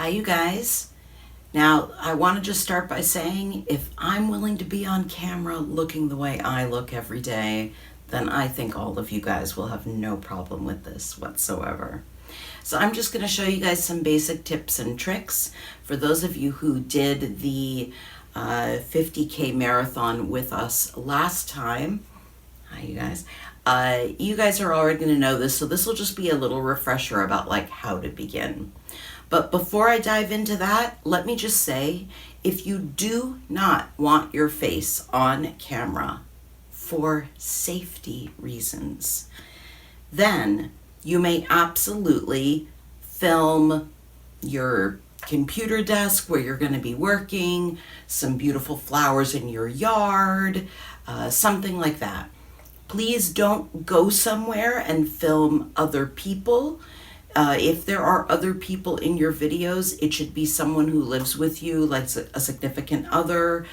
Hi, you guys. Now, I want to just start by saying if I'm willing to be on camera looking the way I look every day, then I think all of you guys will have no problem with this whatsoever. So I'm just going to show you guys some basic tips and tricks. For those of you who did the 50K marathon with us last time, hi you guys, you guys are already going to know this, so this will just be a little refresher about like how to begin. But before I dive into that, let me just say, if you do not want your face on camera for safety reasons, then you may absolutely film your computer desk where you're going to be working, some beautiful flowers in your yard, something like that. Please don't go somewhere and film other people. If there are other people in your videos, it should be someone who lives with you, like a significant other.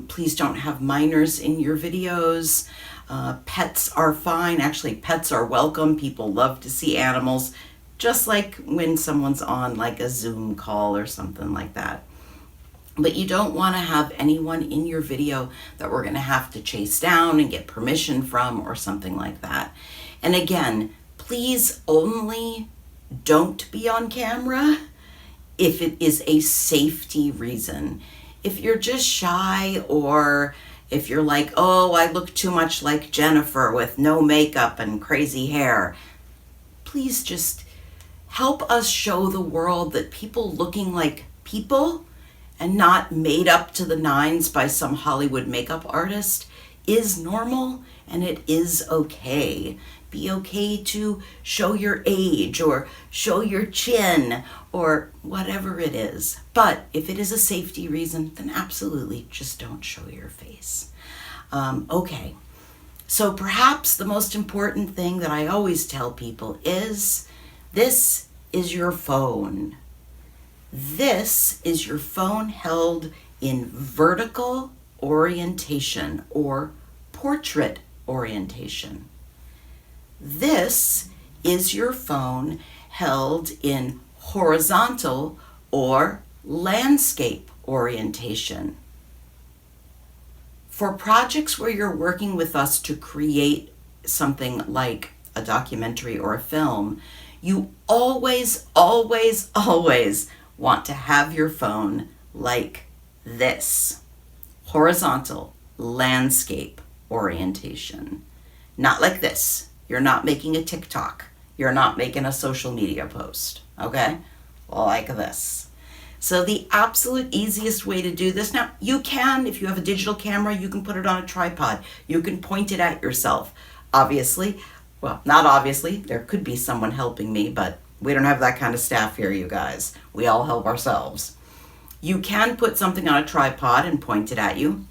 Please don't have minors in your videos. Pets are fine. Actually, pets are welcome. People love to see animals, just like when someone's on like a Zoom call or something like that. But you don't want to have anyone in your video that we're going to have to chase down and get permission from or something like that. And again, please only don't be on camera if it is a safety reason. If you're just shy, or if you're like, oh, I look too much like Jennifer with no makeup and crazy hair, please just help us show the world that people looking like people and not made up to the nines by some Hollywood makeup artist is normal, and it is okay. Be okay to show your age or show your chin or whatever it is. But if it is a safety reason, then absolutely just don't show your face. Okay, so perhaps the most important thing that I always tell people is this is your phone. This is your phone held in vertical orientation or portrait orientation. This is your phone held in horizontal or landscape orientation. For projects where you're working with us to create something like a documentary or a film, you always, always, always want to have your phone like this. Horizontal landscape orientation. Not like this. You're not making a TikTok. You're not making a social media post, okay? Like this. So the absolute easiest way to do this, now you can, if you have a digital camera, you can put it on a tripod. You can point it at yourself. Obviously, well, not obviously, there could be someone helping me, but we don't have that kind of staff here, you guys. We all help ourselves. You can put something on a tripod and point it at you.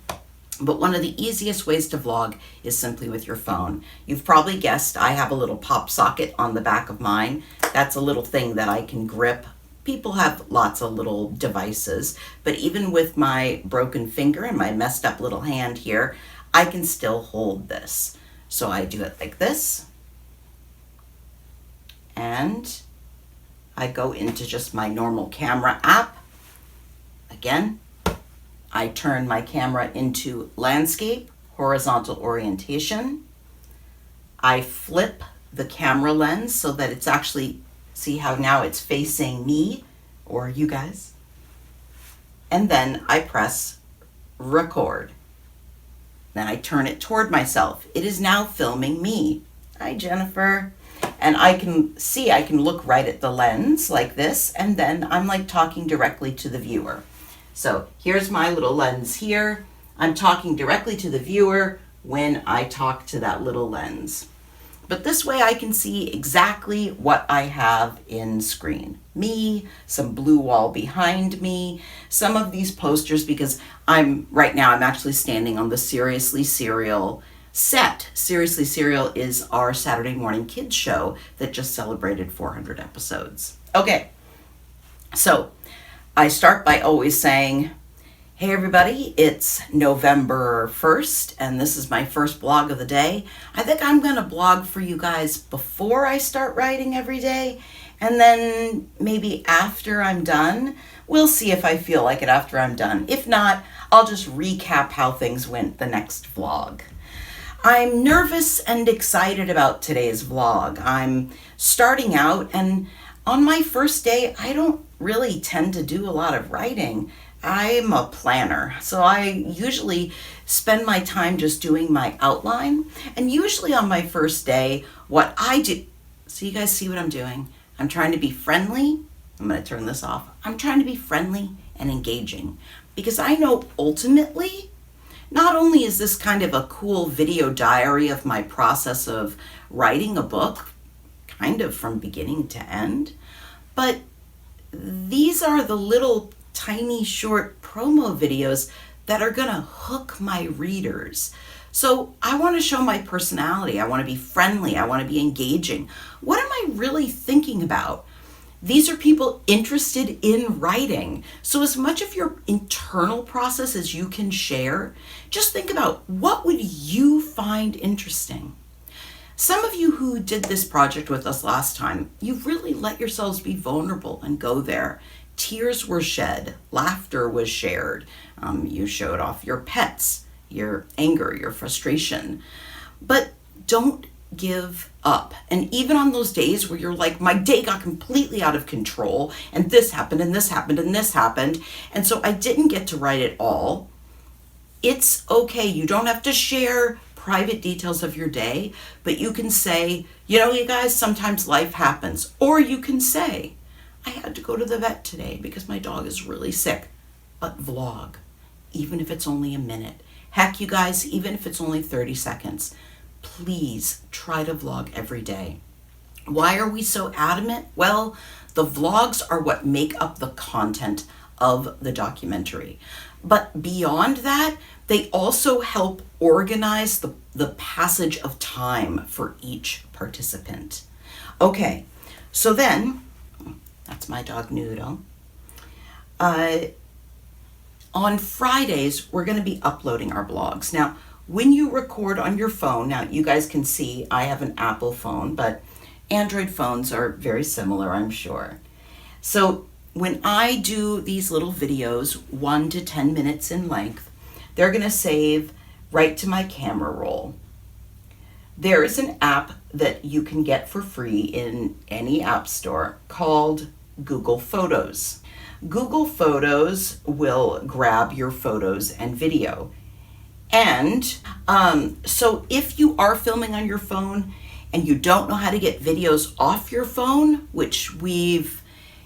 But one of the easiest ways to vlog is simply with your phone. You've probably guessed I have a little pop socket on the back of mine. That's a little thing that I can grip. People have lots of little devices, but even with my broken finger and my messed up little hand here, I can still hold this. So I do it like this, and I go into just my normal camera app. Again, I turn my camera into landscape, horizontal orientation. I flip the camera lens so that it's actually, see how now it's facing me or you guys? And then I press record. Then I turn it toward myself. It is now filming me. Hi, Jennifer. And I can see, I can look right at the lens like this, and then I'm like talking directly to the viewer. So here's my little lens here. I'm talking directly to the viewer when I talk to that little lens. But this way I can see exactly what I have in screen. Me, some blue wall behind me, some of these posters, because right now I'm actually standing on the Seriously Serial set. Seriously Serial is our Saturday morning kids show that just celebrated 400 episodes. Okay, so I start by always saying, hey everybody, it's November 1st, and this is my first blog of the day. I think I'm going to blog for you guys before I start writing every day, And then maybe after I'm done, we'll see if I feel like it after I'm done. If not, I'll just recap how things went the next vlog. I'm nervous and excited about today's vlog. I'm starting out, and on my first day, I don't really tend to do a lot of writing. I'm a planner, so I usually spend my time just doing my outline. And usually on my first day, what I do, so you guys see what I'm doing? I'm trying to be friendly. I'm going to turn this off. I'm trying to be friendly and engaging because I know ultimately, not only is this kind of a cool video diary of my process of writing a book, kind of from beginning to end, but these are the little tiny short promo videos that are gonna hook my readers. So I want to show my personality. I want to be friendly. I want to be engaging. What am I really thinking about? These are people interested in writing. So as much of your internal process as you can share, just think about what would you find interesting. Some of you who did this project with us last time, you really let yourselves be vulnerable and go there. Tears were shed, laughter was shared. You showed off your pets, your anger, your frustration. But don't give up. And even on those days where you're like, my day got completely out of control, and this happened, and this happened, and this happened, and so I didn't get to write it all, it's okay. You don't have to share private details of your day, but you can say, you guys, sometimes life happens. Or you can say, I had to go to the vet today because my dog is really sick. But vlog, even if it's only a minute. Heck, you guys, even if it's only 30 seconds, please try to vlog every day. Why are we so adamant? Well, the vlogs are what make up the content of the documentary. But beyond that, they also help organize the passage of time for each participant. Okay, so then, that's my dog Noodle. On Fridays, we're going to be uploading our blogs. Now, when you record on your phone, now you guys can see I have an Apple phone, but Android phones are very similar, I'm sure. So when I do these little videos, 1 to 10 minutes in length, they're going to save right to my camera roll. There is an app that you can get for free in any app store called Google Photos. Google Photos will grab your photos and video. And so if you are filming on your phone and you don't know how to get videos off your phone, which we've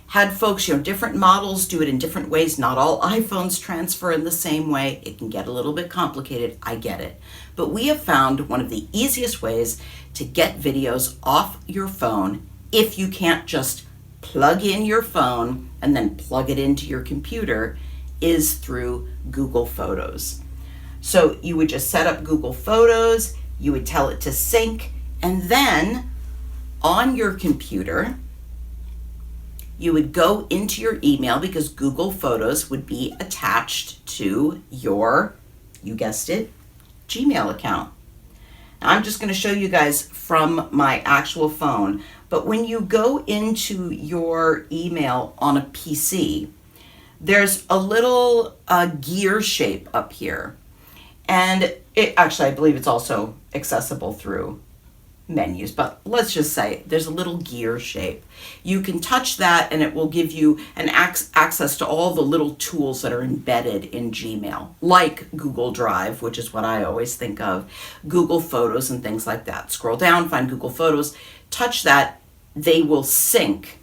had folks, different models do it in different ways. Not all iPhones transfer in the same way. It can get a little bit complicated. I get it. But we have found one of the easiest ways to get videos off your phone if you can't just plug in your phone and then plug it into your computer is through Google Photos. So you would just set up Google Photos, you would tell it to sync, and then on your computer, you would go into your email because Google Photos would be attached to your, you guessed it, Gmail account. Now, I'm just going to show you guys from my actual phone, but when you go into your email on a PC, there's a little gear shape up here. And it actually, I believe it's also accessible through menus, but let's just say there's a little gear shape. You can touch that and it will give you an access to all the little tools that are embedded in Gmail, like Google Drive, which is what I always think of, Google Photos and things like that. Scroll down, find Google Photos, touch that, they will sync.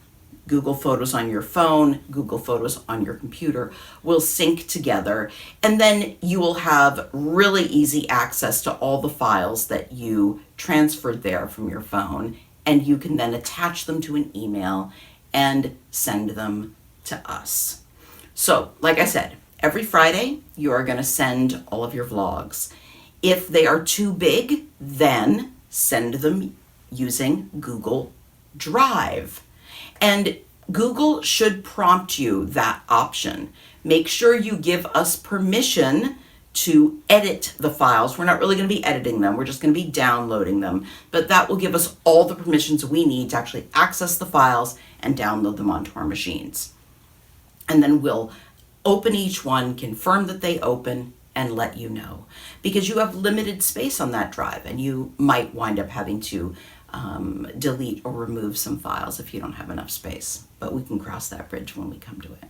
Google Photos on your phone, Google Photos on your computer will sync together, and then you will have really easy access to all the files that you transferred there from your phone, and you can then attach them to an email and send them to us. So, like I said, every Friday you are going to send all of your vlogs. If they are too big, then send them using Google Drive. And Google should prompt you that option. Make sure you give us permission to edit the files. We're not really going to be editing them. We're just going to be downloading them. But that will give us all the permissions we need to actually access the files and download them onto our machines. And then we'll open each one, confirm that they open, and let you know. Because you have limited space on that drive, and you might wind up having to delete or remove some files if you don't have enough space. But we can cross that bridge when we come to it.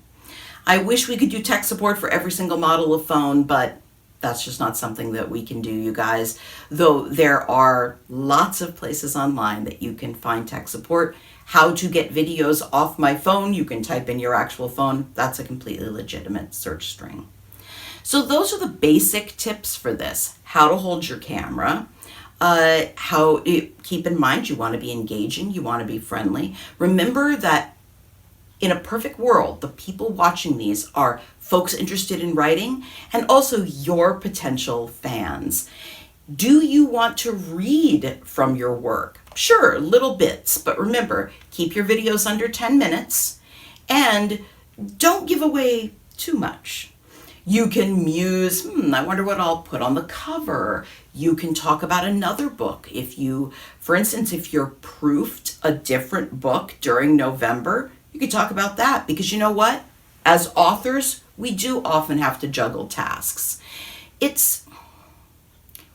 I wish we could do tech support for every single model of phone, but that's just not something that we can do, you guys. Though there are lots of places online that you can find tech support. How to get videos off my phone, you can type in your actual phone. That's a completely legitimate search string. So those are the basic tips for this. How to hold your camera. Keep in mind you want to be engaging, you want to be friendly. Remember that in a perfect world, the people watching these are folks interested in writing and also your potential fans. Do you want to read from your work? Sure, little bits, but remember, keep your videos under 10 minutes and don't give away too much. You can muse, I wonder what I'll put on the cover. You can talk about another book. For instance, if you're proofed a different book during November, you could talk about that, because you know what? As authors, we do often have to juggle tasks. It's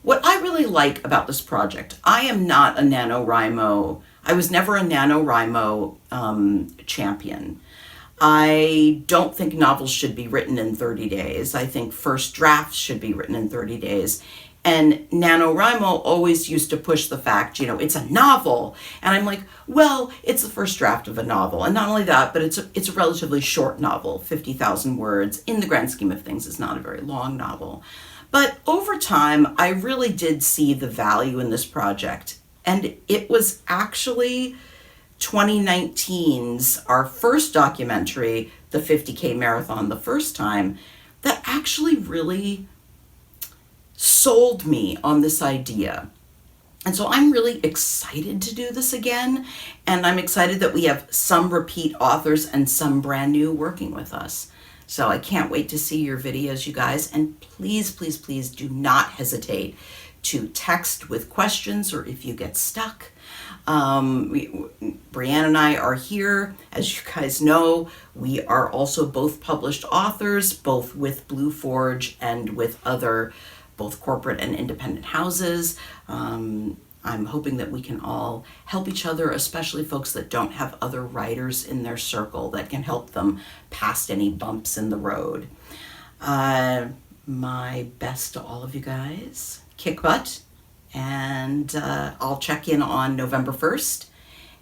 what I really like about this project. I am not a NaNoWriMo. I was never a NaNoWriMo champion. I don't think novels should be written in 30 days. I think first drafts should be written in 30 days. And NaNoWriMo always used to push the fact, it's a novel. And I'm like, well, it's the first draft of a novel. And not only that, but it's a relatively short novel, 50,000 words. In the grand scheme of things, it's not a very long novel. But over time, I really did see the value in this project. And it was actually 2019's, our first documentary, the 50K Marathon the first time, that actually really sold me on this idea. And so I'm really excited to do this again. And I'm excited that we have some repeat authors and some brand new working with us. So I can't wait to see your videos, you guys. And please, please, please do not hesitate to text with questions or if you get stuck. Brianne and I are here. As you guys know, we are also both published authors, both with Blue Forge and with other both corporate and independent houses. I'm hoping that we can all help each other, especially folks that don't have other writers in their circle that can help them past any bumps in the road. My best to all of you guys. Kick butt. And I'll check in on November 1st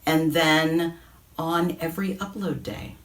and then on every upload day.